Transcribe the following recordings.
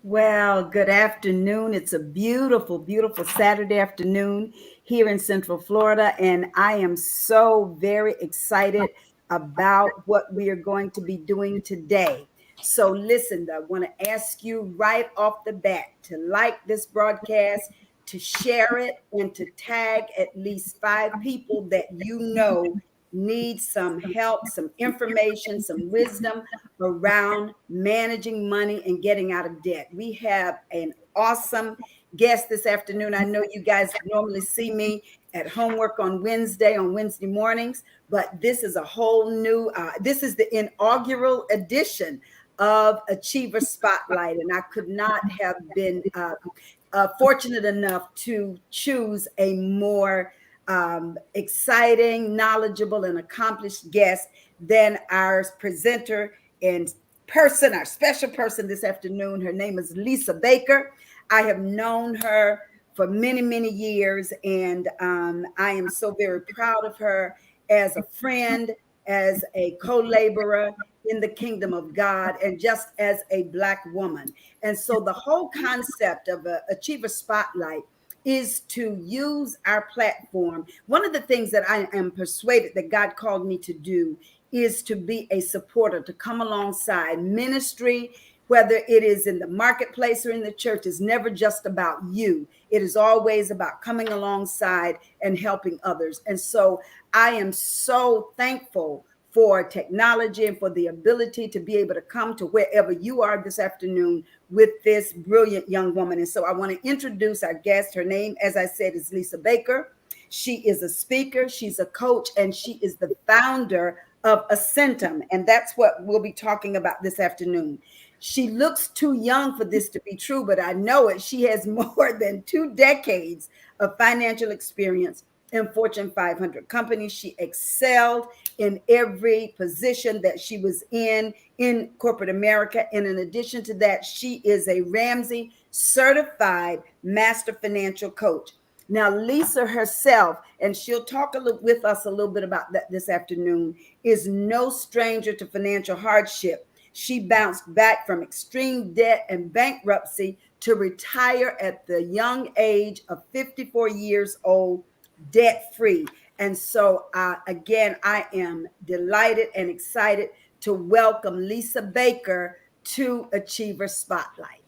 Well, good afternoon. It's a beautiful, beautiful Saturday afternoon here in Central Florida, and I am so very excited about what we are going to be doing today. So, listen, I want to ask you right off the bat to like this broadcast, to share it, and to tag at least 5 people that you know need some help, some information, some wisdom around managing money and getting out of debt. We have an awesome guest this afternoon. I know you guys normally see me at homework on Wednesday mornings, but this is a whole new, this is the inaugural edition of Achiever Spotlight. And I could not have been fortunate enough to choose a more exciting, knowledgeable, and accomplished guest than our presenter and person, our special person this afternoon. Her name is Lisa Baker. I have known her for many, many years, and I am so very proud of her as a friend, as a co-laborer in the kingdom of God, and just as a Black woman. And so the whole concept of a Achiever Spotlight is to use our platform. One of the things that I am persuaded that God called me to do is to be a supporter, to come alongside ministry, whether it is in the marketplace or in the church, is never just about you. It is always about coming alongside and helping others. And so I am so thankful for technology and for the ability to be able to come to wherever you are this afternoon with this brilliant young woman. And so I want to introduce our guest. Her name, as I said, is Lisa Baker. She is a speaker, she's a coach, and she is the founder of Ascentim. And that's what we'll be talking about this afternoon. She looks too young for this to be true, but I know it. She has more than 2 decades of financial experience in Fortune 500 companies. She excelled in every position that she was in corporate America. And in addition to that, she is a Ramsey certified master financial coach. Now, Lisa herself, and she'll talk with us a little bit about that this afternoon, is no stranger to financial hardship. She bounced back from extreme debt and bankruptcy to retire at the young age of 54 years old, debt free. And so, again, I am delighted and excited to welcome Lisa Baker to Achiever Spotlight.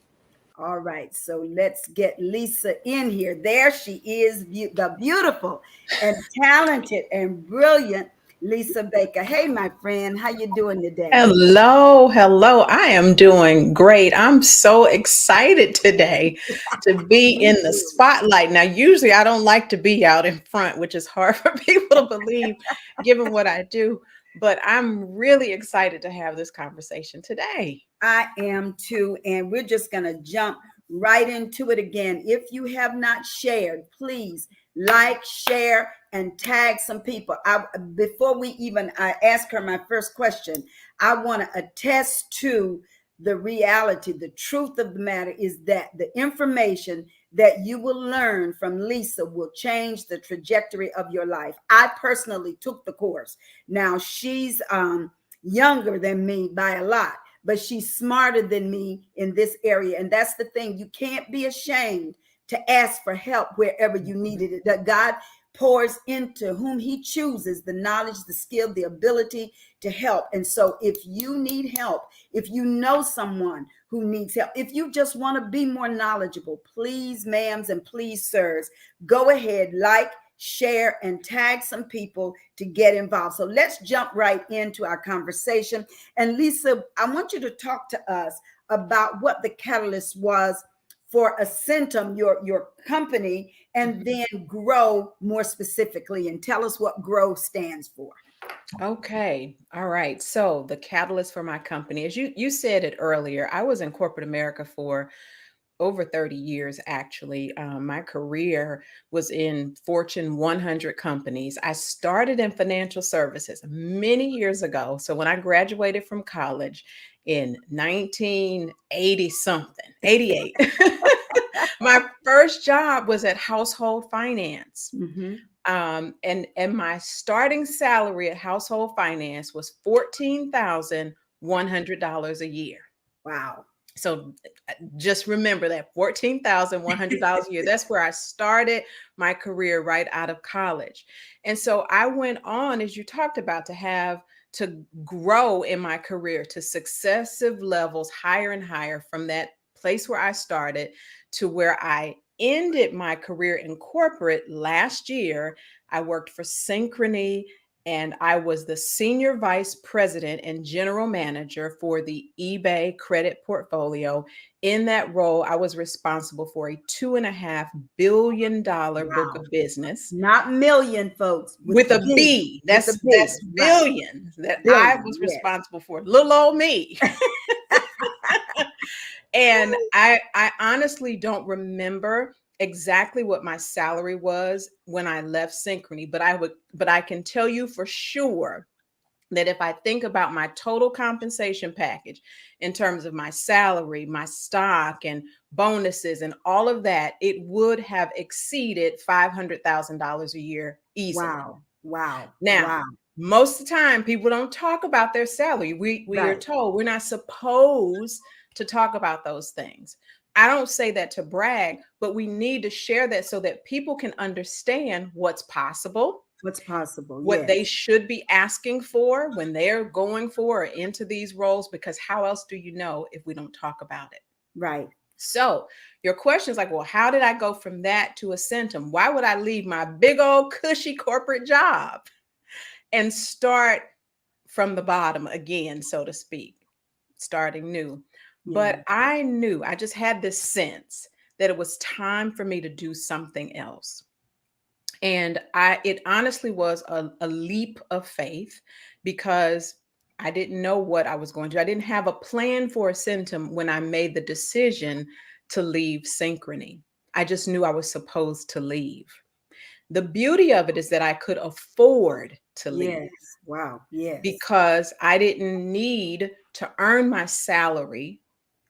All right, so let's get Lisa in here. There she is, the beautiful and talented and brilliant Lisa Baker. Hey, my friend, how you doing today? Hello, hello. I am doing great. I'm so excited today to be Me in the too. spotlight. Now, usually I don't like to be out in front, which is hard for people to believe given what I do, but I'm really excited to have this conversation today. I am too. And we're just going to jump right into it again. If you have not shared, please like, share, and tag some people. Before we even ask her my first question, I want to attest to the reality. The truth of the matter is that the information that you will learn from Lisa will change the trajectory of your life. I personally took the course. Now she's younger than me by a lot, but she's smarter than me in this area. And that's the thing. You can't be ashamed to ask for help wherever you needed it. That God pours into whom he chooses the knowledge, the skill, the ability to help. And so if you need help, if you know someone who needs help, if you just want to be more knowledgeable, please, ma'ams, and please, sirs, go ahead, like, share, and tag some people to get involved. So let's jump right into our conversation. And Lisa, I want you to talk to us about what the catalyst was for Ascentim, your company, and Mhm. then grow more specifically, and tell us what grow stands for. Okay. All right. So the catalyst for my company, as you said it earlier, I was in corporate America for over 30 years, actually. My career was in Fortune 100 companies. I started in financial services many years ago. So when I graduated from college in 1980 something, 88, my first job was at Household Finance. Mm-hmm. And my starting salary at Household Finance was $14,100 a year. Wow. So just remember that $14,100 a year. That's where I started my career right out of college. And so I went on, as you talked about, to grow in my career to successive levels, higher and higher, from that place where I started to where I ended my career in corporate last year. I worked for Synchrony, and I was the senior vice president and general manager for the eBay credit portfolio. In that role, I was responsible for a $2.5 billion book Wow. of business. Not million, folks, with With the a B. B. With the B. That's Right. billion that I Billion. was Yes. responsible for. Little old me. And I honestly don't remember exactly what my salary was when I left Synchrony, but I can tell you for sure that if I think about my total compensation package in terms of my salary, my stock, and bonuses and all of that, it would have exceeded $500,000 a year easily. Wow. Wow. Now, Wow. most of the time, people don't talk about their salary. We are Right. told we're not supposed to talk about those things. I don't say that to brag, but we need to share that so that people can understand what's possible, What's possible? what Yes. they should be asking for when they're going for or into these roles, because how else do you know if we don't talk about it? Right. So your question is like, well, how did I go from that to Ascentim? Why would I leave my big old cushy corporate job and start from the bottom again, so to speak, starting new? Yeah. But I knew, I just had this sense that it was time for me to do something else. And it honestly was a leap of faith, because I didn't know what I was going to do. I didn't have a plan for Ascentim when I made the decision to leave Synchrony. I just knew I was supposed to leave. The beauty of it is that I could afford to leave, Yes. Wow. Yes. because I didn't need to earn my salary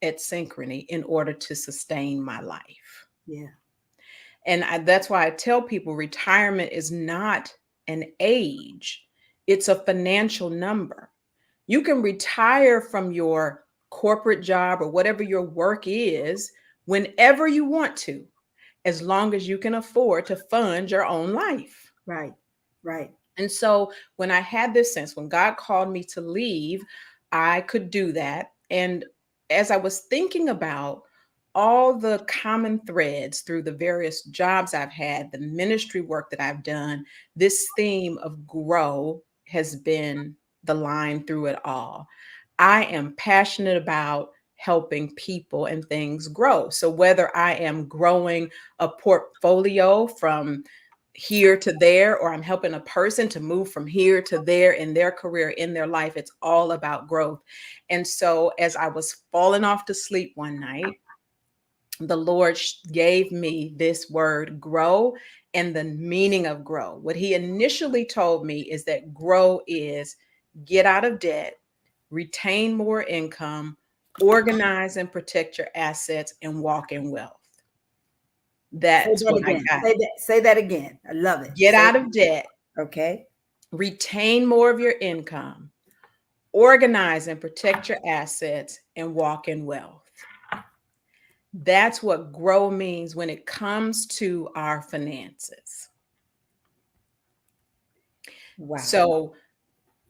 at Synchrony in order to sustain my life. Yeah. And that's why I tell people retirement is not an age, it's a financial number. You can retire from your corporate job or whatever your work is whenever you want to, as long as you can afford to fund your own life. Right. Right. And so when I had this sense, when God called me to leave, I could do that. And as I was thinking about all the common threads through the various jobs I've had, the ministry work that I've done, this theme of grow has been the line through it all. I am passionate about helping people and things grow. So whether I am growing a portfolio from here to there, or I'm helping a person to move from here to there in their career, in their life, it's all about growth. And so as I was falling off to sleep one night, the Lord gave me this word, grow, and the meaning of grow. What he initially told me is that grow is get out of debt, retain more income, organize and protect your assets, and walk in wealth. Say That's that what I again. got. Say that again. I love it. Get out of debt, Okay. retain more of your income, organize and protect your assets, and walk in wealth. That's what grow means when it comes to our finances. Wow. So,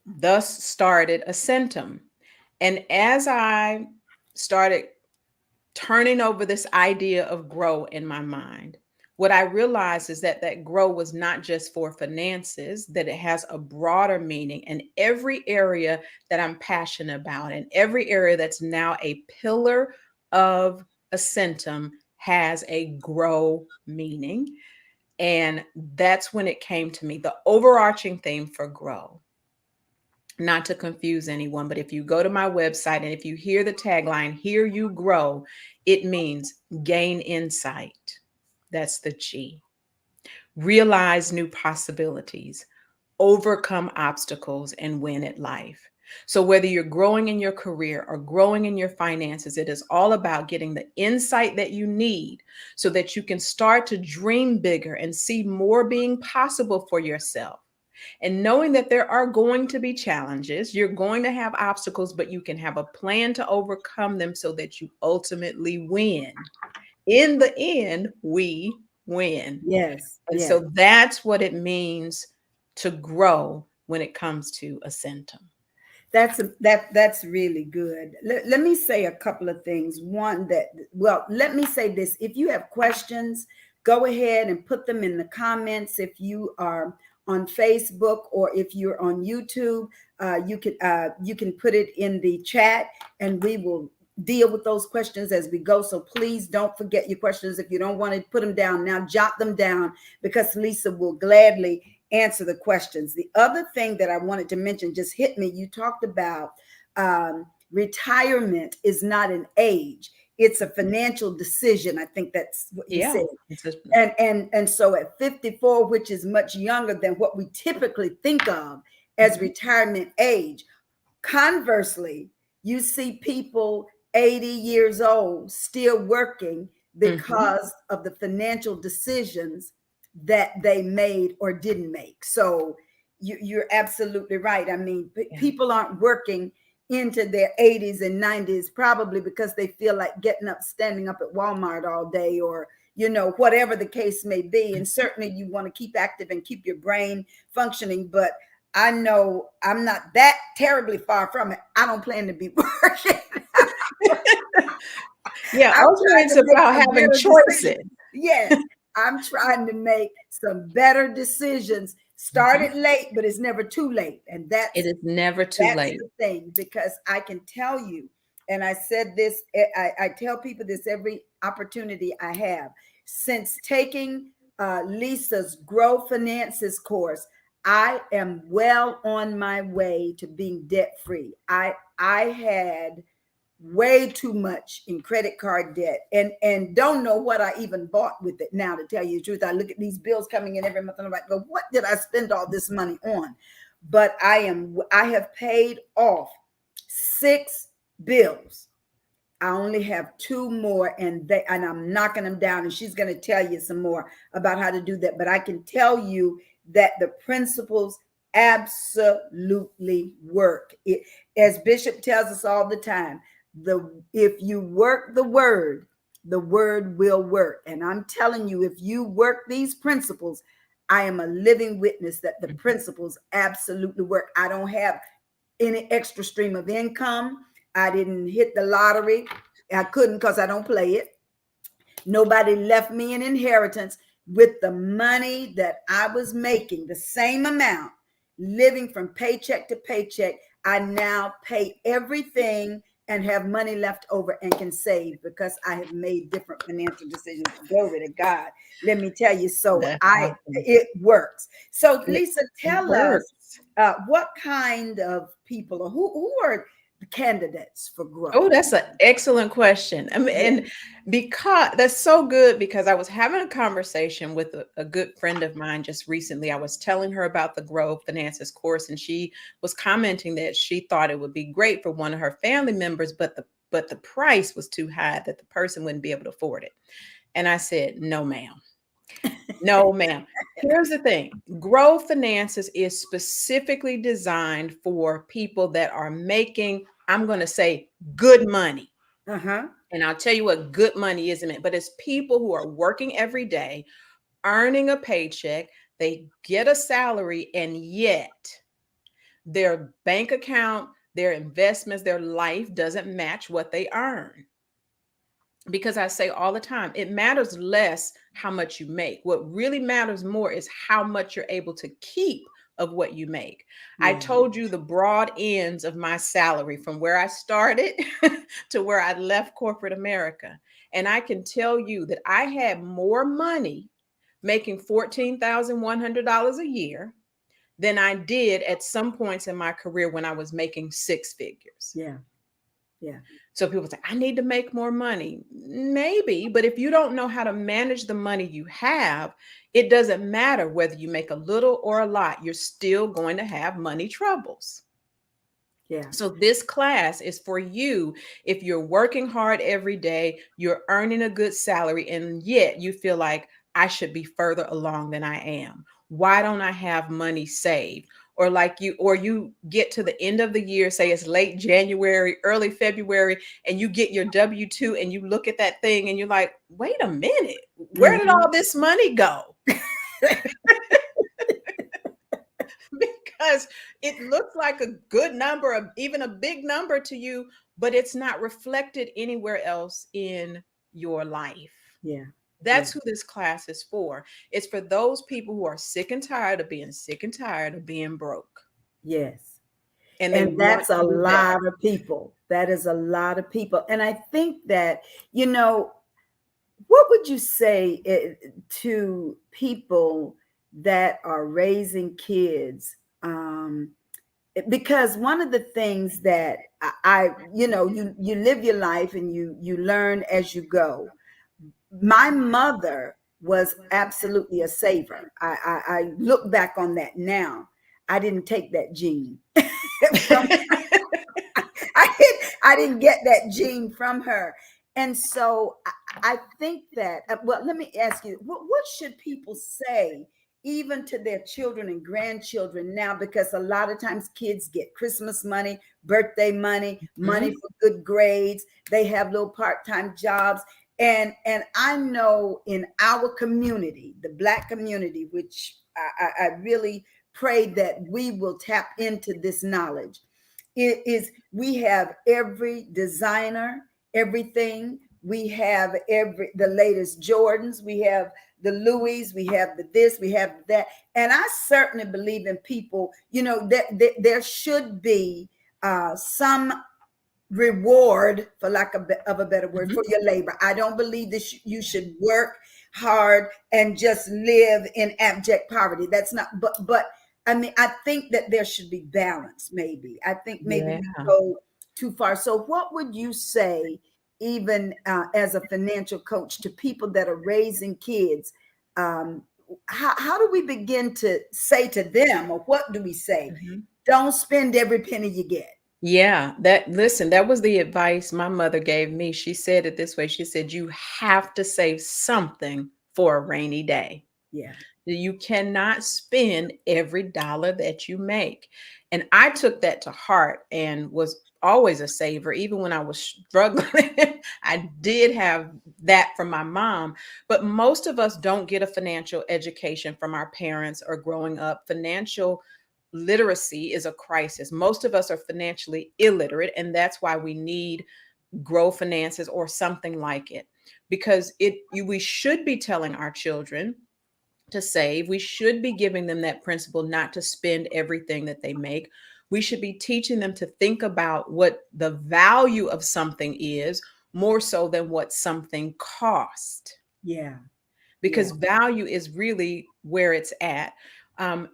thus started Ascentim. And as I started turning over this idea of grow in my mind, what I realized is that grow was not just for finances, that it has a broader meaning, and every area that I'm passionate about and every area that's now a pillar of Ascentim has a grow meaning. And that's when it came to me, the overarching theme for grow. Not to confuse anyone, but if you go to my website and if you hear the tagline, Here You Grow, it means gain insight. That's the G. Realize new possibilities, overcome obstacles, and win at life. So, whether you're growing in your career or growing in your finances, it is all about getting the insight that you need so that you can start to dream bigger and see more being possible for yourself. And knowing that there are going to be challenges, you're going to have obstacles, but you can have a plan to overcome them so that you ultimately win. In the end, we win. Yes, And yes. so that's what it means to grow when it comes to Ascentim. That's really good. Let me say a couple of things. One that, well, let me say this. If you have questions, go ahead and put them in the comments. If you are on Facebook or if you're on YouTube, you can put it in the chat, and we will deal with those questions as we go. So please don't forget your questions. If you don't want to put them down now, jot them down, because Lisa will gladly answer the questions. The other thing that I wanted to mention just hit me. You talked about retirement is not an age; it's a financial decision. I think that's what you Yeah. said. It's a, And so at 54, which is much younger than what we typically think of as retirement age. Conversely, you see people 80 years old still working mhm. because of the financial decisions that they made or didn't make. So you're absolutely right. I mean, Yeah. people aren't working into their 80s and 90s probably because they feel like getting up, standing up at Walmart all day, or whatever the case may be. And certainly you want to keep active and keep your brain functioning, but I know I'm not that terribly far from it. I don't plan to be working. Yeah, I'm ultimately trying it's to make about some having better choices. decisions. Yes, I'm trying to make some better decisions. Mhm. Started late, but it's never too late. And It is never too that's late. the thing, because I can tell you, and I said this, I tell people this every opportunity I have. Since taking Lisa's Grow Finances course, I am well on my way to being debt free. I had way too much in credit card debt, and don't know what I even bought with it. Now, to tell you the truth, I look at these bills coming in every month and I'm like, well, what did I spend all this money on? But I have paid off 6 bills. I only have 2 more, and I'm knocking them down. And she's going to tell you some more about how to do that. But I can tell you that the principles absolutely work. As Bishop tells us all the time, if you work the word will work. And I'm telling you, if you work these principles, I am a living witness that the Mhm. principles absolutely work. I don't have any extra stream of income. I didn't hit the lottery. I couldn't, because I don't play it. Nobody left me an inheritance. With the money that I was making, the same amount, living from paycheck to paycheck, I now pay everything and have money left over and can save, because I have made different financial decisions. Glory to God. Let me tell you. So That's awesome. it works. So It, Lisa, it tell us works. what kind of people, or who are the candidates for Oh, growth? that's an excellent question. I mean, Yeah. and because that's so good, because I was having a conversation with a good friend of mine just recently. I was telling her about the Growth Finances course, and she was commenting that she thought it would be great for one of her family members, but the price was too high that the person wouldn't be able to afford it. And I said, "No, ma'am. No, ma'am. Here's the thing. Growth Finances is specifically designed for people that are making, I'm going to say, good money. Uh-huh. And I'll tell you what good money is in it, but it's people who are working every day, earning a paycheck, they get a salary, and yet their bank account, their investments, their life doesn't match what they earn. Because I say all the time, it matters less how much you make. What really matters more is how much you're able to keep of what you make. I Yeah. told you the broad ends of my salary from where I started to where I left corporate America. And I can tell you that I had more money making $14,100 a year than I did at some points in my career when I was making six figures. Yeah. Yeah. So people say, I need to make more money. Maybe, but if you don't know how to manage the money you have, it doesn't matter whether you make a little or a lot, you're still going to have money troubles. Yeah. So this class is for you if you're working hard every day, you're earning a good salary, and yet you feel like I should be further along than I am. why don't I have money saved? Or you get to the end of the year, say it's late January, early February, and you get your W-2 and you look at that thing and you're like, wait a minute, where did Mhm. all this money go? Because it looks like a good number, even a big number to you, but it's not reflected anywhere else in your life. Yeah. Yeah. That's who this class is for. It's for those people who are sick and tired of being sick and tired of being broke, Yes. and they And want that's a to do better. lot of people. That is a lot of people. And I think that, you know, what would you say to people that are raising kids? Because one of the things that you know, you live your life and you learn as you go. My mother was absolutely a saver. I look back on that now. I didn't take that gene from I didn't get that gene from her. And so I think that, well, let me ask you, what should people say even to their children and grandchildren now? Because a lot of times kids get Christmas money, birthday money, money Mhm. for good grades. They have little part-time jobs. And I know in our community, the Black community, which I really pray that we will tap into this knowledge. It is, we have every designer, everything. We have the latest Jordans, we have the Louis, we have the this, we have that. And I certainly believe in people, you know, that there should be some reward, for lack of a better word, for Mhm. your labor. I don't believe that you should work hard and just live in abject poverty. That's not, but I mean, I think that there should be balance. Maybe I think maybe Yeah. we go too far. So what would you say, even as a financial coach, to people that are raising kids? um, how do we begin to say to them, or what do we say? Mhm. Don't spend every penny you get. Yeah, that was the advice my mother gave me. She said it this way. She said, "You have to save something for a rainy day." Yeah. You cannot spend every dollar that you make. And I took that to heart and was always a saver. Even when I was struggling, I did have that from my mom. But most of us don't get a financial education from our parents or growing up. Financial literacy is a crisis. Most of us are financially illiterate, and that's why we need Grow Finances or something like it. Because we should be telling our children to save. We should be giving them that principle not to spend everything that they make. We should be teaching them to think about what the value of something is more so than what something cost, Yeah. Yeah. because value is really where it's at.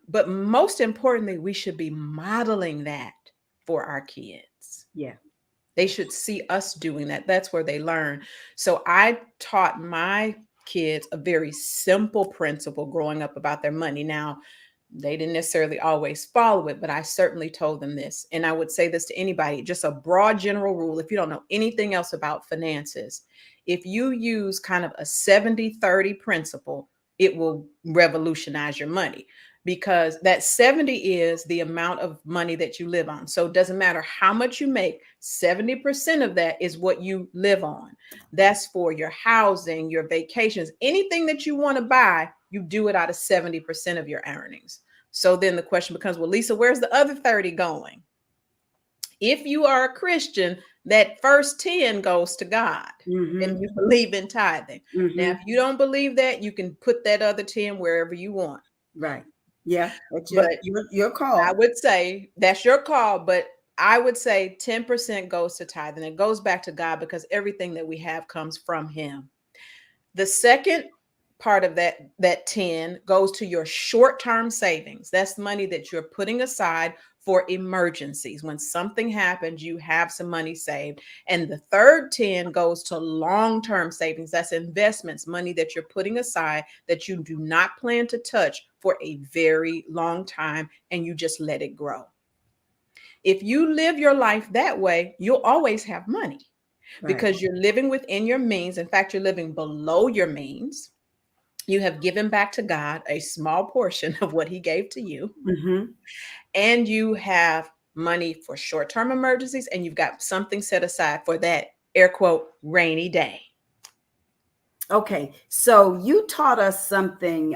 But most importantly, we should be modeling that for our kids. Yeah. They should see us doing that. That's where they learn. So I taught my kids a very simple principle growing up about their money. Now, they didn't necessarily always follow it, but I certainly told them this. And I would say this to anybody, just a broad general rule. If you don't know anything else about finances, if you use kind of a 70-30 principle, it will revolutionize your money, because that 70 is the amount of money that you live on. So it doesn't matter how much you make, 70% of that is what you live on. That's for your housing, your vacations, anything that you want to buy, you do it out of 70% of your earnings. So then the question becomes, well, Lisa, where's the other 30 going? If you are a Christian, that first 10 goes to God, and Mm-hmm. you believe in tithing. Now, Mm-hmm. if you don't believe that, you can put that other 10 wherever you want. Right. Yeah. That's But your I call. would say that's your call, but I would say 10% goes to tithing. It goes back to God because everything that we have comes from Him. The second part of that 10 goes to your short-term savings. That's money that you're putting aside for emergencies. When something happens, you have some money saved. And the third 10 goes to long-term savings. That's investments, money that you're putting aside that you do not plan to touch for a very long time, and you just let it grow. If you live your life that way, you'll always have money Right. because you're living within your means. In fact, you're living below your means. You have given back to God a small portion of what he gave to you, Mm-hmm. and you have money for short-term emergencies, and you've got something set aside for that air quote rainy day. Okay, so you taught us something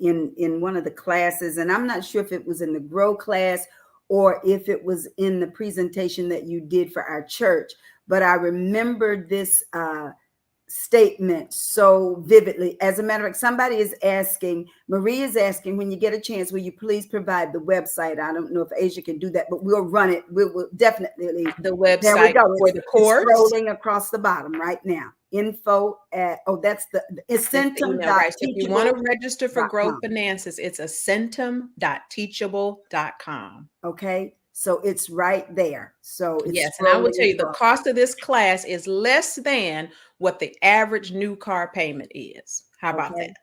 in one of the classes, and I'm not sure if it was in the Grow class or if it was in the presentation that you did for our church. But I remember this statement so vividly. As a matter of fact, somebody is asking, Marie is asking, when you get a chance, will you please provide the website? I don't know if Asia can do that, but we'll run it. We'll definitely. The There we website go. for the It's course, scrolling across the bottom right now. Info at, oh, that's the it's the email, right? So if you want to register for Growth ascentim.teachable.com. Finances, it's ascentim.teachable.com. Okay. So it's right there. So it's Yes, and I will tell scrolling you the across. cost of this class is less than what the average new car payment is. How about Okay. that?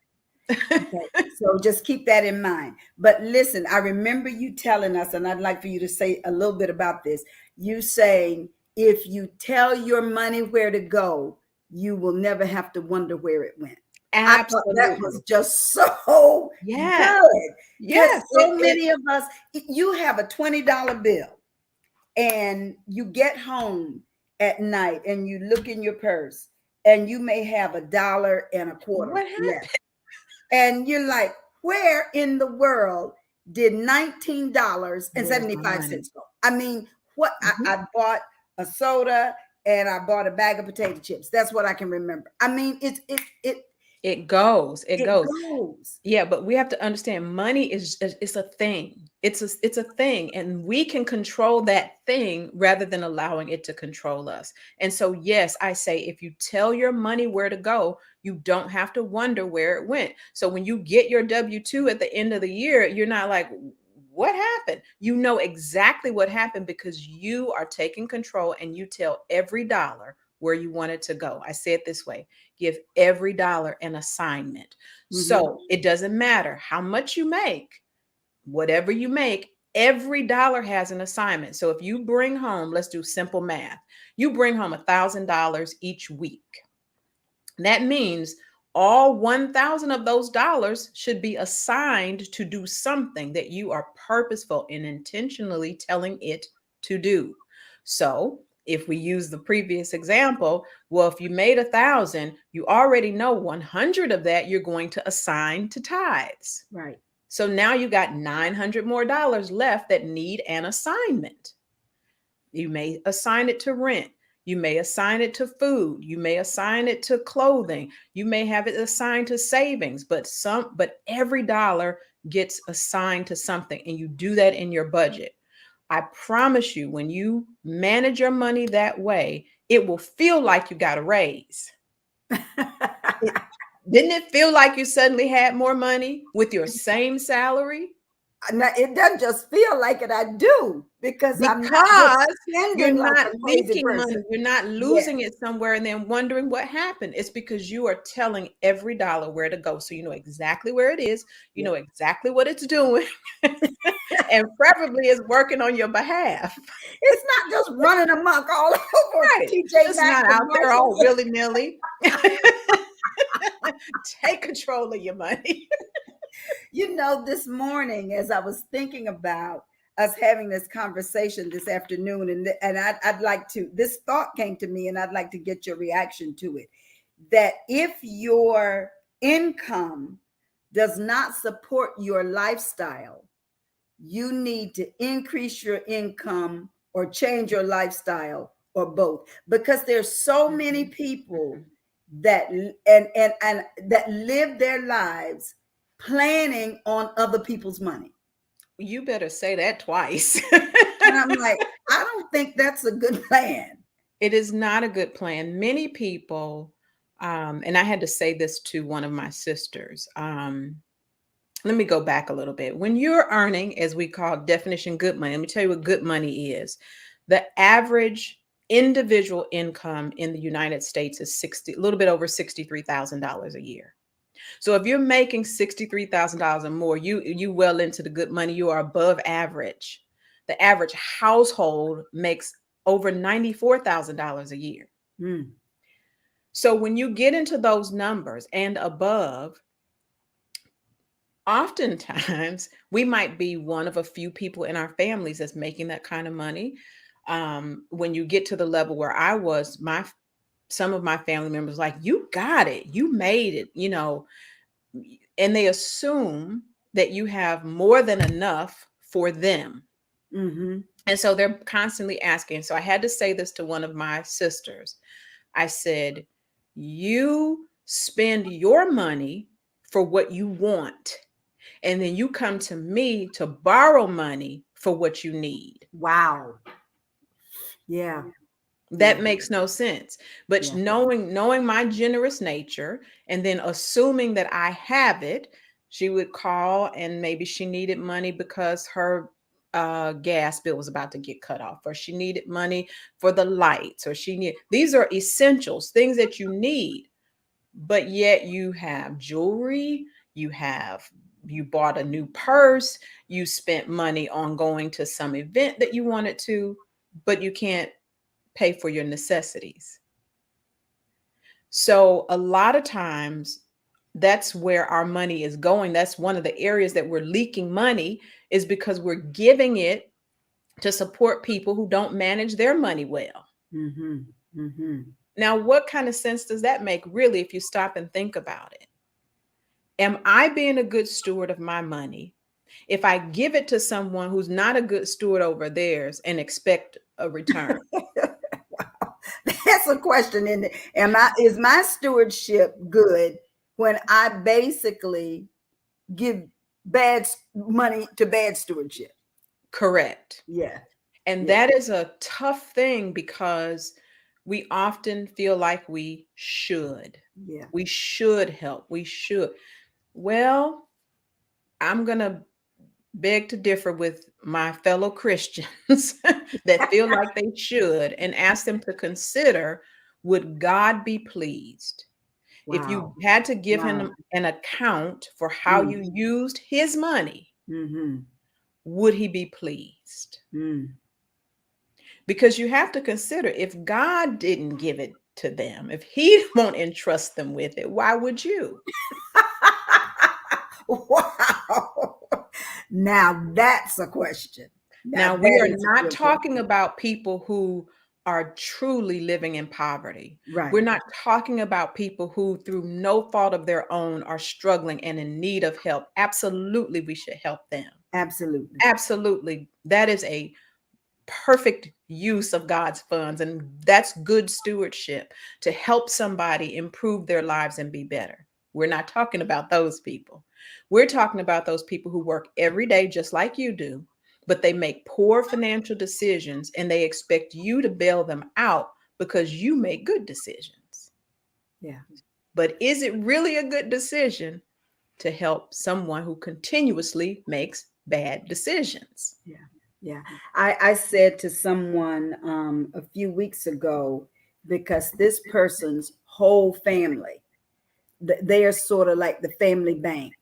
Okay, so just keep that in mind. But listen, I remember you telling us, and I'd like for you to say a little bit about this. You saying, if you tell your money where to go, you will never have to wonder where it went. I thought that Absolutely. was just so Yes. good because Yes. so many of us, you have a $20 bill and you get home at night and you look in your purse and you may have $1.25 What left. happened? And you're like, where in the world did Where's my money? $19.75 go? I mean, what Mhm. I bought a soda and I bought a bag of potato chips. That's what I can remember. I mean, It goes. It it goes. goes. Yeah, but we have to understand money is it's a thing. It's a thing, and we can control that thing rather than allowing it to control us. And so yes, I say if you tell your money where to go, you don't have to wonder where it went. So when you get your W-2 at the end of the year, you're not like, what happened? You know exactly what happened because you are taking control and you tell every dollar where you want it to go. I say it this way: give every dollar an assignment. Mhm. So it doesn't matter how much you make, whatever you make, every dollar has an assignment. So if you bring home, let's do simple math, you bring home $1,000 each week. That means all 1,000 of those dollars should be assigned to do something that you are purposeful and intentionally telling it to do. So if we use the previous example, well, if you made 1,000, you already know 100 of that you're going to assign to tithes. Right. So now you got 900 more dollars left that need an assignment. You may assign it to rent. You may assign it to food. You may assign it to clothing. You may have it assigned to savings, but every dollar gets assigned to something, and you do that in your budget. I promise you, when you manage your money that way, it will feel like you got a raise. It, didn't it feel like you suddenly had more money with your same salary? Now, it doesn't just feel like it, I do, because I'm not just Because you're spending like not a crazy leaking money, person. you're not Yes. losing it somewhere and then wondering what happened. It's because you are telling every dollar where to go. So you know exactly where it is, you Yeah. know exactly what it's doing, and preferably is working on your behalf. It's not just running amok all over Right. TJ Just Maxx not and out there all Marshall. willy-nilly. Take control of your money. You know, this morning, as I was thinking about us having this conversation this afternoon, and I'd like to, this thought came to me, and I'd like to get your reaction to it. That if your income does not support your lifestyle, you need to increase your income or change your lifestyle or both, because there's so many Mhm, people mhm. that and that live their lives planning on other people's money. You better say that twice. And I'm like, I don't think that's a good plan. It is not a good plan. Many people, and I had to say this to one of my sisters. Let me go back a little bit. When you're earning, as we call definition good money, let me tell you what good money is. The average individual income in the United States is a little bit over $63,000 a year. So if you're making $63,000 or more, you well into the good money. You are above average. The average household makes over $94,000 a year. Hmm. So when you get into those numbers and above, oftentimes we might be one of a few people in our families that's making that kind of money. When you get to the level where I was, some of my family members like, you got it, you made it, and they assume that you have more than enough for them. Mm-hmm. And so they're constantly asking. So I had to say this to one of my sisters. I said, you spend your money for what you want, and then you come to me to borrow money for what you need. Wow. Yeah. Yeah. That makes no sense. But Yeah. knowing my generous nature and then assuming that I have it, she would call and maybe she needed money because her gas bill was about to get cut off, or she needed money for the lights, or these are essentials, things that you need. But yet you have jewelry, you bought a new purse, you spent money on going to some event that you wanted to, but you can't pay for your necessities. So a lot of times that's where our money is going. That's one of the areas that we're leaking money, is because we're giving it to support people who don't manage their money well. Mm-hmm. Mm-hmm. Now, what kind of sense does that make, really, if you stop and think about it? Am I being a good steward of my money if I give it to someone who's not a good steward over theirs and expect a return? That's a question. In it. Is my stewardship good when I basically give money to bad stewardship? Correct. Yeah. And Yeah. that is a tough thing because we often feel like we should. Yeah. We should help. We should. Well, I'm going to beg to differ with my fellow Christians that feel like they should, and ask them to consider, would God be pleased if you Wow. had to give Wow. him an account for how Mm. you used his money? Mm-hmm. Would he be pleased? Mm. Because you have to consider, if God didn't give it to them, if he won't entrust them with it, why would you? Wow. Now that's a question. Now Now, we that are is a not real talking question. about people who are truly living in poverty. Right. We're not talking about people who, through no fault of their own, are struggling and in need of help. Absolutely, we should help them. Absolutely. Absolutely. That is a perfect use of God's funds. And that's good stewardship, to help somebody improve their lives and be better. We're not talking about those people. We're talking about those people who work every day just like you do, but they make poor financial decisions and they expect you to bail them out because you make good decisions. Yeah. But is it really a good decision to help someone who continuously makes bad decisions? Yeah. Yeah. I said to someone a few weeks ago, because this person's whole family, they are sort of like the family bank,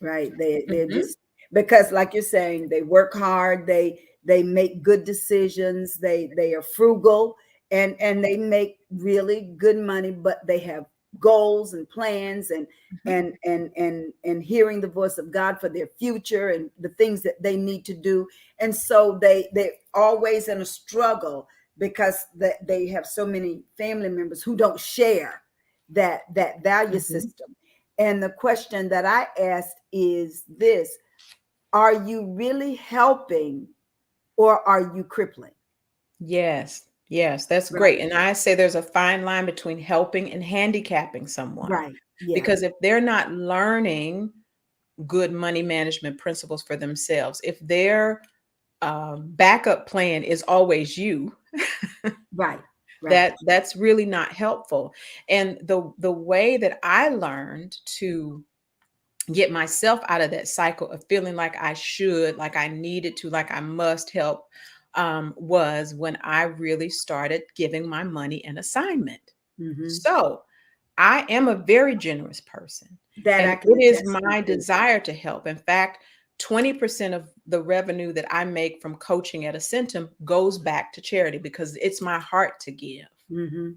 right? They're Mhm. just, because like you're saying, they work hard, they make good decisions, they are frugal, and they make really good money, but they have goals and plans, and Mhm. hearing the voice of God for their future and the things that they need to do. And so they're always in a struggle because they have so many family members who don't share that value Mhm. system. And the question that I asked is this: are you really helping, or are you crippling? Yes, yes, that's Right. great. And I say there's a fine line between helping and handicapping someone. Right. Yeah. Because if they're not learning good money management principles for themselves, if their backup plan is always you, Right. Right. that's really not helpful. And the way that I learned to get myself out of that cycle of feeling like I should, like I needed to, like I must help, was when I really started giving my money an assignment. Hmm. So I am a very generous person, That and I can it is attest to my too. desire to help. In fact, 20% of the revenue that I make from coaching at Ascentim goes back to charity because it's my heart to give. Hmm.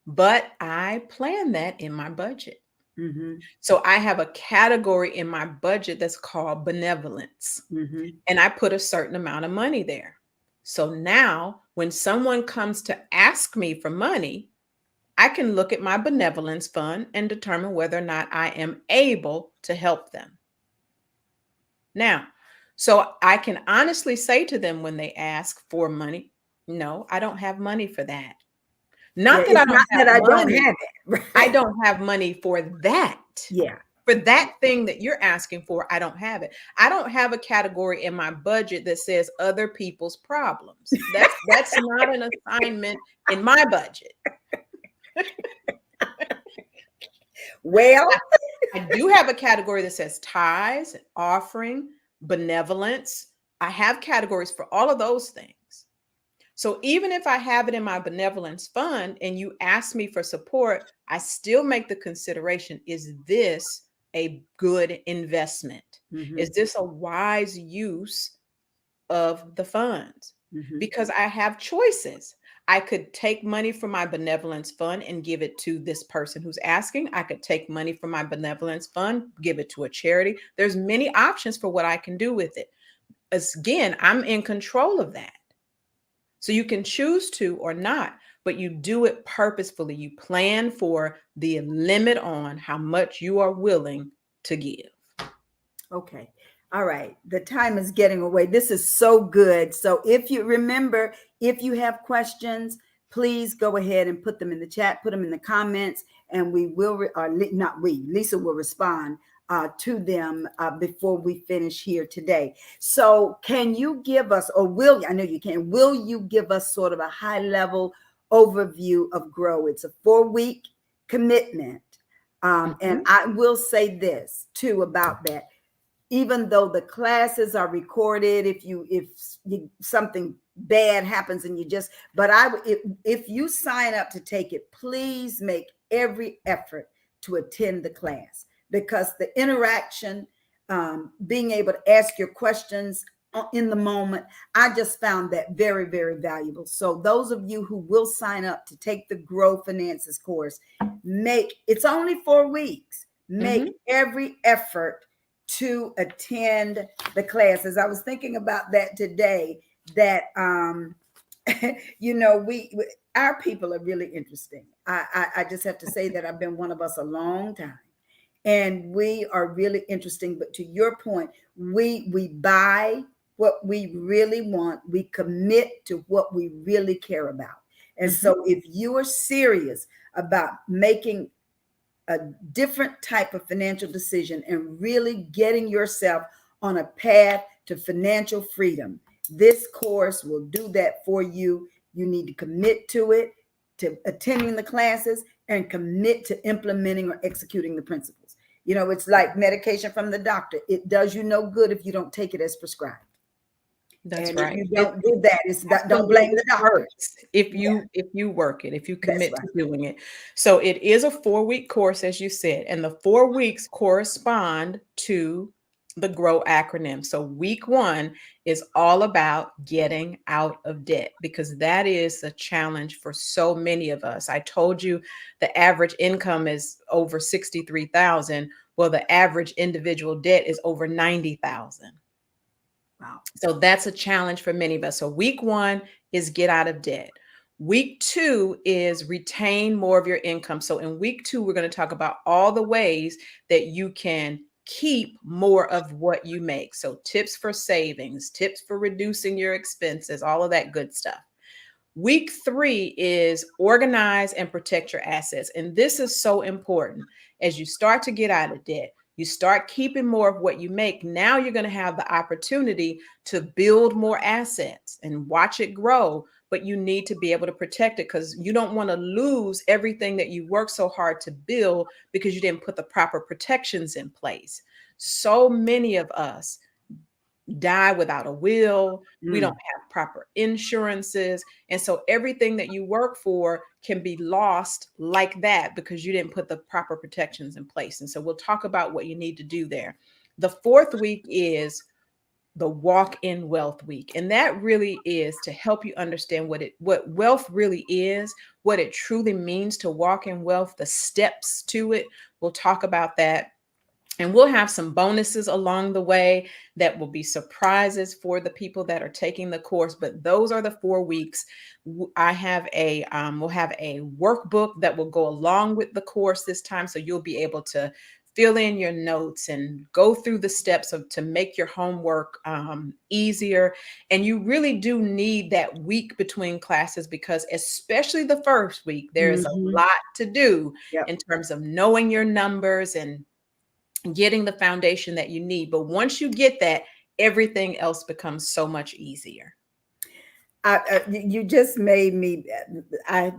But I plan that in my budget. Mm-hmm. So I have a category in my budget that's called benevolence, Mm-hmm. and I put a certain amount of money there. So now when someone comes to ask me for money, I can look at my benevolence fund and determine whether or not I am able to help them. Now, so I can honestly say to them when they ask for money, no, I don't have money for that. Yeah, Not that I it's not don't have that I don't money, have it, I right? don't have money for that. Yeah. For that thing that you're asking for, I don't have it. I don't have a category in my budget that says other people's problems. That's not an assignment in my budget. Well, I do have a category that says tithes, offering, benevolence. I have categories for all of those things. So even if I have it in my benevolence fund and you ask me for support, I still make the consideration, is this a good investment? mm-hmm. Is this a wise use of the funds? Mm-hmm. Because I have choices. I could take money from my benevolence fund and give it to this person who's asking. I could take money from my benevolence fund, give it to a charity. There's many options for what I can do with it. Again, I'm in control of that. So you can choose to or not, but you do it purposefully. You plan for the limit on how much you are willing to give. Okay. All right. The time is getting away. This is so good. So if you remember, if you have questions, please go ahead and put them in the chat, put them in the comments, and we will, not we, Lisa will respond to them before we finish here today. So can you give us, or will, I know you can, will you give us sort of a high level overview of Grow? It's a 4-week commitment. And Mhm. I will say this too about that, even though the classes are recorded, if something bad happens and you just, but if you sign up to take it, please make every effort to attend the class, because the interaction, being able to ask your questions in the moment, I just found that very, very valuable. So those of you who will sign up to take the Grow Finances course, it's only 4 weeks, make Mhm. every effort to attend the classes. I was thinking about that today, that we our people are really interesting. I just have to say that I've been one of us a long time, and we are really interesting. But to your point, we buy what we really want, we commit to what we really care about. And Mhm. so if you are serious about making a different type of financial decision and really getting yourself on a path to financial freedom, this course will do that for you. You need to commit to it, to attending the classes, and commit to implementing or executing the principles. It's like medication from the doctor. It does you no good if you don't take it as prescribed. That's And if right. you It don't do that, don't blame absolutely the doctor. works if Yeah, you work it, if you that's commit right. to doing it. So it is a 4-week course, as you said, and the 4 weeks correspond to the GROW acronym. So week 1 is all about getting out of debt, because that is a challenge for so many of us. I told you the average income is over 63,000. Well, the average individual debt is over 90,000. Wow. So that's a challenge for many of us. So week 1 is get out of debt. Week 2 is retain more of your income. So in week 2, we're going to talk about all the ways that you can keep more of what you make. So tips for savings, tips for reducing your expenses, all of that good stuff. Week 3 is organize and protect your assets. And this is so important. As you start to get out of debt, you start keeping more of what you make. Now you're going to have the opportunity to build more assets and watch it grow. But you need to be able to protect it, because you don't want to lose everything that you worked so hard to build because you didn't put the proper protections in place. So many of us die without a will. We don't Mm. have proper insurances. And so everything that you work for can be lost like that because you didn't put the proper protections in place. And so we'll talk about what you need to do there. The 4th week is the Walk in Wealth Week. And that really is to help you understand what wealth really is, what it truly means to walk in wealth, the steps to it. We'll talk about that. And we'll have some bonuses along the way that will be surprises for the people that are taking the course. But those are the 4 weeks. I have we'll have a workbook that will go along with the course this time. So you'll be able to fill in your notes and go through the steps to make your homework easier. And you really do need that week between classes, because especially the first week, there is a Mhm. lot to do in Yep. terms of knowing your numbers and getting the foundation that you need. But once you get that, everything else becomes so much easier. You just made me. I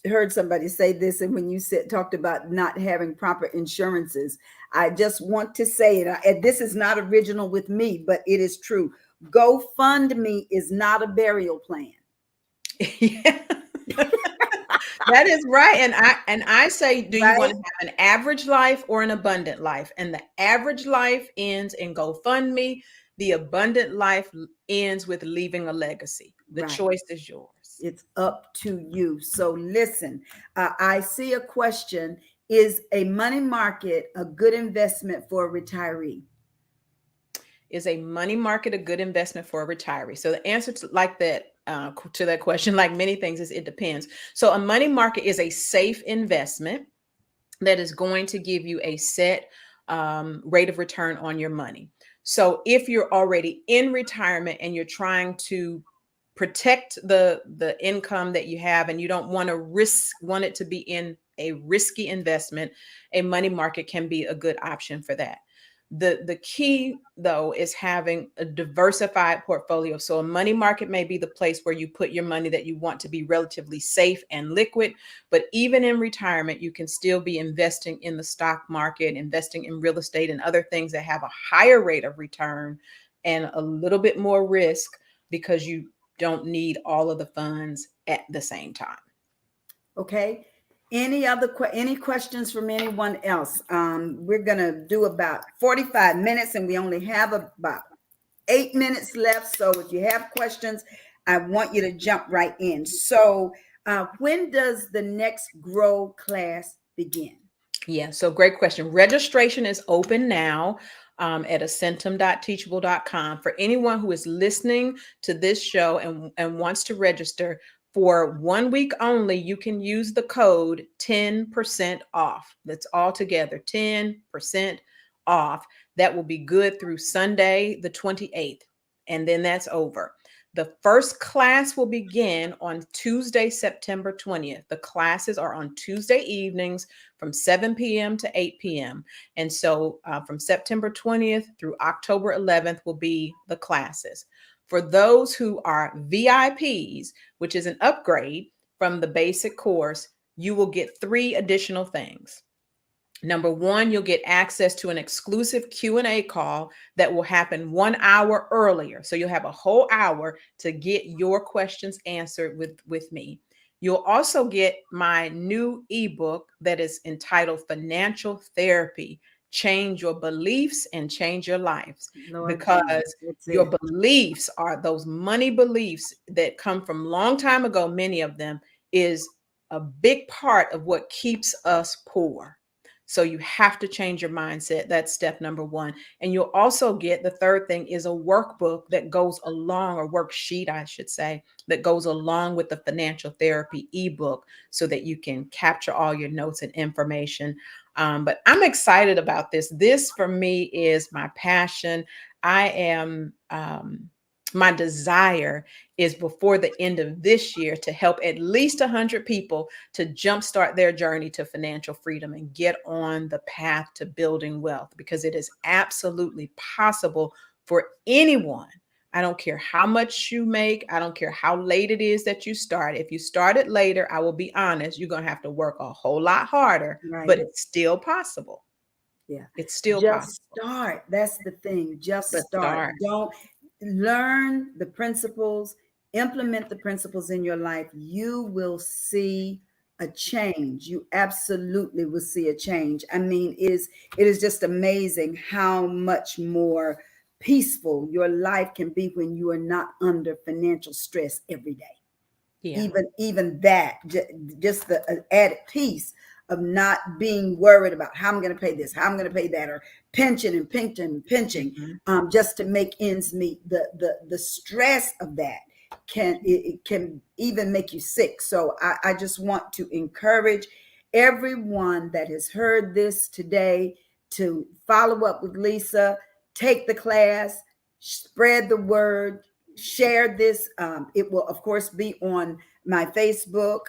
heard somebody say this, and when you said talked about not having proper insurances, I just want to say it. And this is not original with me, but it is true. GoFundMe is not a burial plan. Yeah. That is right. And I say, do you want Right? to have an average life or an abundant life? And the average life ends in GoFundMe. The abundant life ends with leaving a legacy. The Right. choice is yours. It's up to you. So listen, I see a question. Is a money market a good investment for a retiree? Is a money market a good investment for a retiree? So the answer to like that to that question, like many things, is it depends. So a money market is a safe investment that is going to give you a set rate of return on your money. So if you're already in retirement and you're trying to protect the income that you have, and you don't want it to be in a risky investment, a money market can be a good option for that. The key though is having a diversified portfolio. So a money market may be the place where you put your money that you want to be relatively safe and liquid, but even in retirement, you can still be investing in the stock market, investing in real estate and other things that have a higher rate of return and a little bit more risk, because you don't need all of the funds at the same time. Okay. Any questions from anyone else? We're gonna do about 45 minutes, and we only have about 8 minutes left. So if you have questions, I want you to jump right in. So when does the next grow class begin? Yeah, so great question. Registration is open now at ascentim.teachable.com. For anyone who is listening to this show and wants to register for 1 week only, you can use the code 10% off. That's all together, 10% off. That will be good through Sunday, the 28th, and then that's over. The first class will begin on Tuesday, September 20th. The classes are on Tuesday evenings from 7 p.m. to 8 p.m. And so from September 20th through October 11th will be the classes. For those who are VIPs, which is an upgrade from the basic course, you will get 3 additional things. Number one, you'll get access to an exclusive Q&A call that will happen 1 hour earlier. So you'll have a whole hour to get your questions answered with me. You'll also get my new ebook that is entitled Financial Therapy: Change Your Beliefs and Change Your Lives. Lord Jesus, Because that's your it. beliefs are those money beliefs that come from long time ago, many of them, is a big part of what keeps us poor. So you have to change your mindset. That's step number one. And you'll also get, the third thing is a workbook that goes along, or worksheet, I should say, that goes along with the financial therapy ebook, so that you can capture all your notes and information. But I'm excited about this. This for me is my passion. I am, my desire is before the end of this year to help at least 100 people to jumpstart their journey to financial freedom and get on the path to building wealth, because it is absolutely possible for anyone. I don't care how much you make. I don't care how late it is that you start. If you started later, I will be honest, you're going to have to work a whole lot harder, but Right. it's still possible. Yeah. It's still Just possible. start. That's the thing. Just But start. start. Don't learn the principles, implement the principles in your life. You will see a change. You absolutely will see a change. I mean, it is just amazing how much more peaceful your life can be when you are not under financial stress every day. Yeah. Even that, just the added piece of not being worried about how I'm going to pay this, how I'm going to pay that, or pension and pension and pinching, Mhm. just to make ends meet. The stress of that it can even make you sick. So I just want to encourage everyone that has heard this today to follow up with Lisa, take the class, spread the word, share this. It will, of course, be on my Facebook.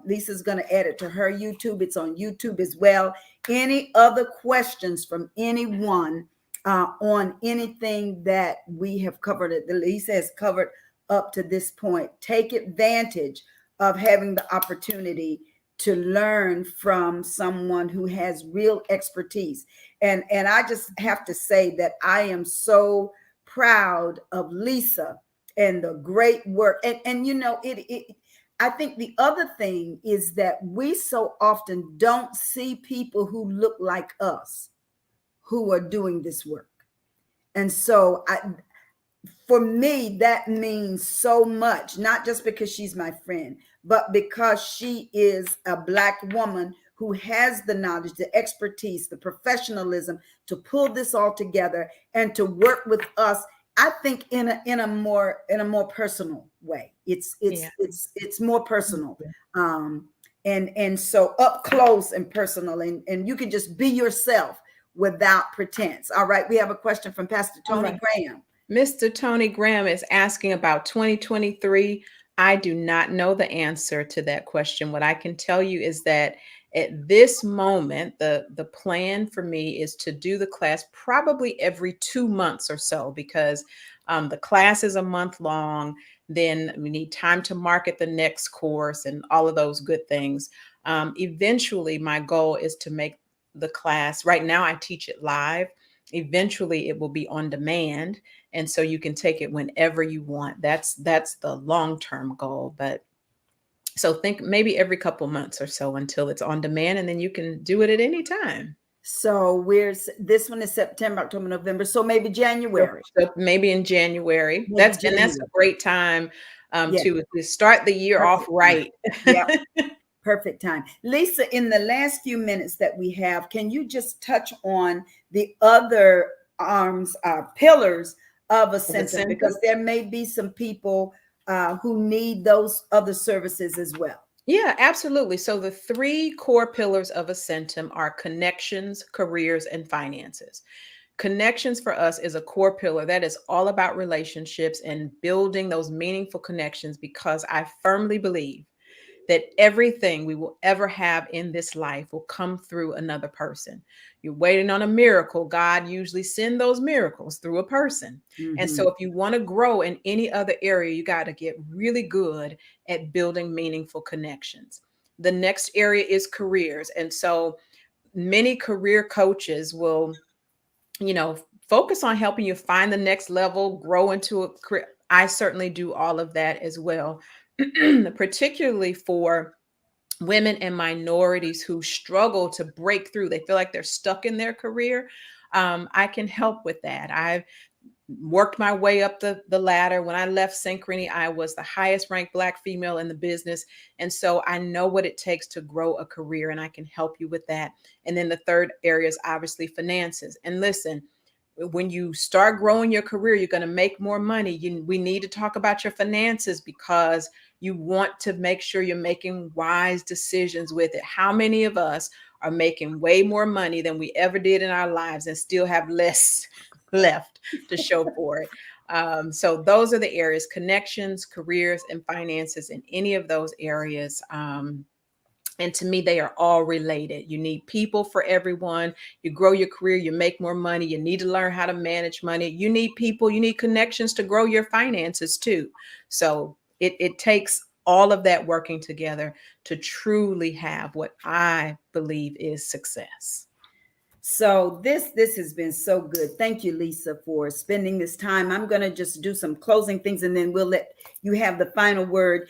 Lisa's going to add it to her YouTube. It's on YouTube as well. Any other questions from anyone on anything that we have covered, that Lisa has covered up to this point, take advantage of having the opportunity to learn from someone who has real expertise. And I just have to say that I am so proud of Lisa and the great work. And you know, I think the other thing is that we so often don't see people who look like us who are doing this work. And so for me, that means so much, not just because she's my friend, but because she is a Black woman who has the knowledge, the expertise, the professionalism to pull this all together and to work with us. I think in a more personal way. Yeah. It's more personal, and so up close and personal, and you can just be yourself without pretense. All right, we have a question from Pastor All Tony right. Graham. Mr. Tony Graham is asking about 2023. I do not know the answer to that question. What I can tell you is that at this moment, the plan for me is to do the class probably every 2 months or so, because the class is a month long. Then we need time to market the next course and all of those good things. Eventually, my goal is to make the class. Right now, I teach it live. Eventually, it will be on demand, and so you can take it whenever you want. That's the long-term goal. But so think maybe every couple months or so until it's on demand, and then you can do it at any time. So this one is September, October, November. So maybe So, January. so maybe in January. Maybe That's a January. great time Yeah, to start the year off perfect time. right. Yeah, perfect time. Lisa, in the last few minutes that we have, can you just touch on the other arms, pillars of Of a Ascentim? symptom? Because there may be some people who need those other services as well. Yeah, absolutely. So the three core pillars of Ascentim are connections, careers, and finances. Connections for us is a core pillar that is all about relationships and building those meaningful connections, because I firmly believe that everything we will ever have in this life will come through another person. You're waiting on a miracle. God usually send those miracles through a person. And Mm-hmm. so if you want to grow in any other area, you got to get really good at building meaningful connections. The next area is careers. And so many career coaches will, you know, focus on helping you find the next level, grow into a career. I certainly do all of that as well, particularly for women and minorities who struggle to break through. They feel like they're stuck in their career. I can help with that. I've worked my way up the ladder. When I left Synchrony, I was the highest ranked Black female in the business. And so I know what it takes to grow a career, and I can help you with that. And then the third area is obviously finances. And listen, when you start growing your career, you're going to make more money. We need to talk about your finances, because you want to make sure you're making wise decisions with it. How many of us are making way more money than we ever did in our lives and still have less left to show for it? So those are the areas: connections, careers, and finances. In any of those areas, and to me, they are all related. You need people for everyone. You grow your career, you make more money. You need to learn how to manage money. You need people, you need connections to grow your finances too. So it takes all of that working together to truly have what I believe is success. So this has been so good. Thank you, Lisa, for spending this time. I'm going to just do some closing things, and then we'll let you have the final word.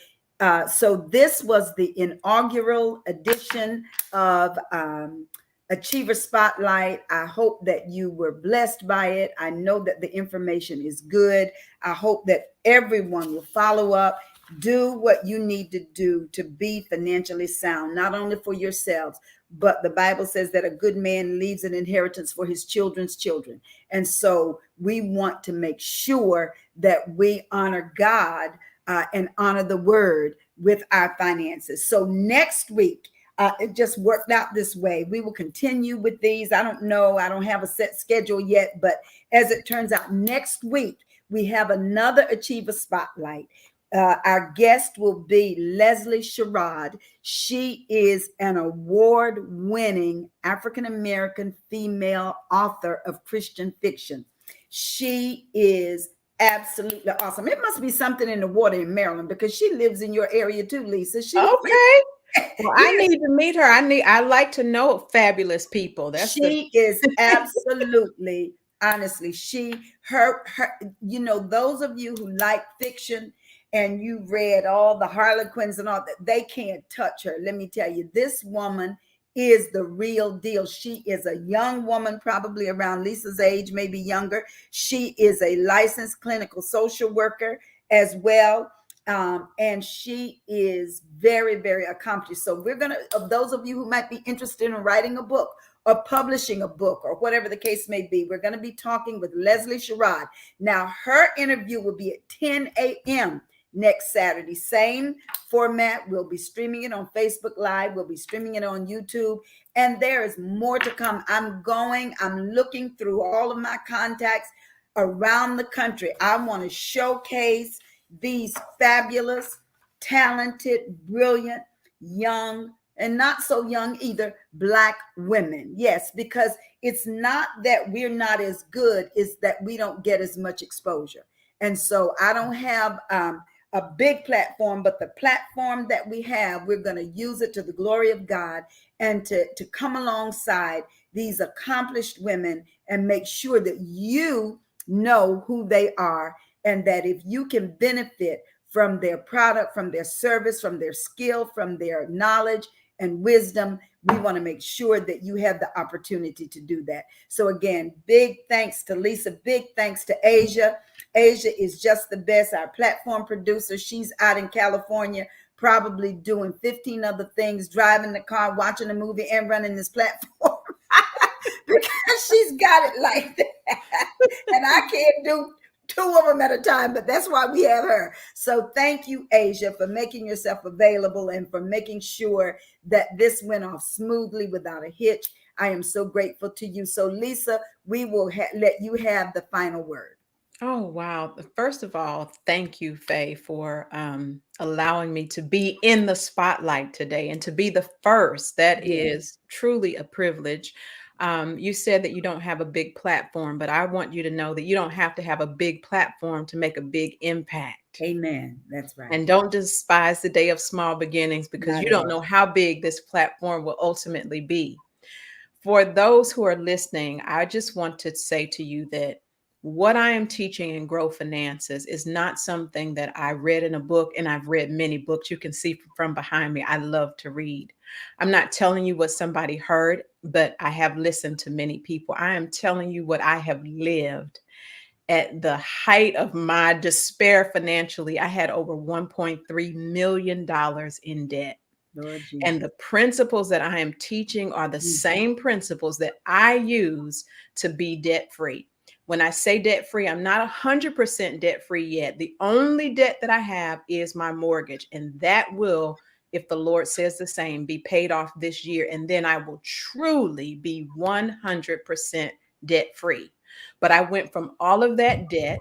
So this was the inaugural edition of Achiever Spotlight. I hope that you were blessed by it. I know that the information is good. I hope that everyone will follow up, do what you need to do to be financially sound, not only for yourselves, but the Bible says that a good man leaves an inheritance for his children's children. And so we want to make sure that we honor God and honor the word with our finances. So next week, it just worked out this way. We will continue with these. I don't know. I don't have a set schedule yet, but as it turns out, next week we have another Achiever Spotlight. Our guest will be Leslie Sherrod. She is an award-winning African-American female author of Christian fiction. She is absolutely awesome. It must be something in the water in Maryland because she lives in your area too, Lisa. Okay. Well, I Yes. need to meet her. I like to know fabulous people. That's the She is absolutely, honestly, those of you who like fiction and you read all the Harlequins and all that, they can't touch her. Let me tell you, this woman is the real deal. She is a young woman, probably around Lisa's age, maybe younger. She is a licensed clinical social worker as well. And she is very, very accomplished. So we're going to, of those of you who might be interested in writing a book or publishing a book or whatever the case may be, we're going to be talking with Leslie Sherrod. Now, her interview will be at 10 a.m. next Saturday. Same format. We'll be streaming it on Facebook Live. We'll be streaming it on YouTube. And there is more to come. I'm looking through all of my contacts around the country. I want to showcase these fabulous, talented, brilliant, young, and not so young either, Black women. Yes, because it's not that we're not as good, it's that we don't get as much exposure. And so I don't have a big platform, but the platform that we have, we're going to use it to the glory of God and to come alongside these accomplished women and make sure that you know who they are, and that if you can benefit from their product, from their service, from their skill, from their knowledge and wisdom, we want to make sure that you have the opportunity to do that. So again, big thanks to Lisa, big thanks to Asia. Asia is just the best, our platform producer. She's out in California, probably doing 15 other things, driving the car, watching a movie, and running this platform because she's got it like that. And I can't do two of them at a time, but that's why we have her. So thank you, Asia, for making yourself available and for making sure that this went off smoothly without a hitch. I am so grateful to you. So Lisa, we will let you have the final word. Oh, wow. First of all, thank you, Faye, for allowing me to be in the spotlight today and to be the first. That Yeah. is truly a privilege. You said that you don't have a big platform, but I want you to know that you don't have to have a big platform to make a big impact. Amen. That's right. And don't despise the day of small beginnings because Not you at don't all. know how big this platform will ultimately be. For those who are listening, I just want to say to you that what I am teaching in Grow Finances is not something that I read in a book, and I've read many books. You can see from behind me, I love to read. I'm not telling you what somebody heard, but I have listened to many people. I am telling you what I have lived. At the height of my despair financially, I had over $1.3 million in debt. Lord And Jesus. the principles that I am teaching are the Mm. same principles that I use to be debt free. When I say debt free, I'm not 100% debt free yet. The only debt that I have is my mortgage, and that will, if the Lord says the same, be paid off this year. And then I will truly be 100% debt free. But I went from all of that debt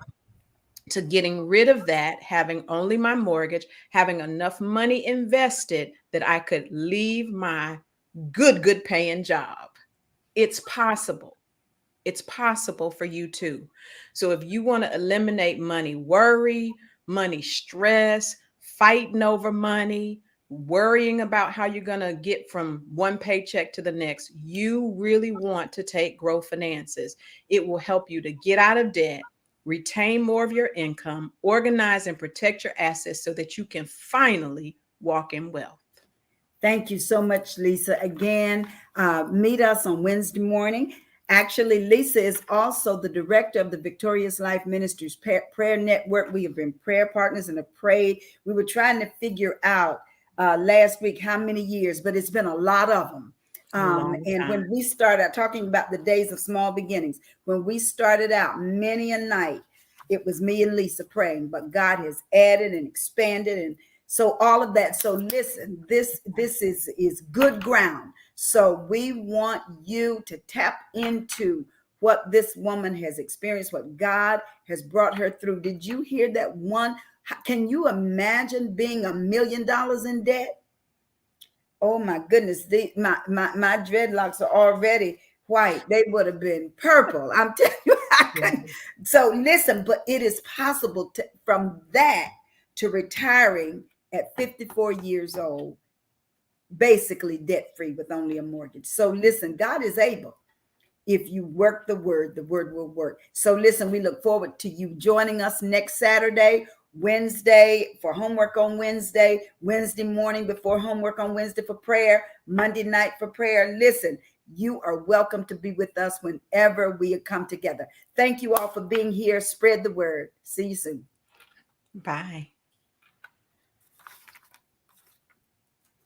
to getting rid of that, having only my mortgage, having enough money invested that I could leave my good paying job. It's possible. It's possible for you too. So if you want to eliminate money worry, money stress, fighting over money, worrying about how you're going to get from one paycheck to the next, you really want to take Grow Finances. It will help you to get out of debt, retain more of your income, organize and protect your assets so that you can finally walk in wealth. Thank you so much, Lisa. Again, meet us on Wednesday morning. Actually, Lisa is also the director of the Victorious Life Ministries Prayer Network. We have been prayer partners and have prayed. We were trying to figure out last week how many years, but it's been a lot of them. A long And time. when we started out talking about the days of small beginnings, when we started out many a night, it was me and Lisa praying, but God has added and expanded, and so all of that. So listen, this is good ground. So we want you to tap into what this woman has experienced, what God has brought her through. Did you hear that one? Can you imagine being $1 million in debt? Oh my goodness, my dreadlocks are already white. They would have been purple. I'm telling you, I Yeah. couldn't. So listen, but it is possible to, from that to retiring at 54 years old, basically debt free with only a mortgage. So listen, God is able. If you work the word will work. So listen, we look forward to you joining us next Saturday, Wednesday for homework on Wednesday, Wednesday morning before homework on Wednesday for prayer, Monday night for prayer. Listen, you are welcome to be with us whenever we come together. Thank you all for being here. Spread the word. See you soon. Bye.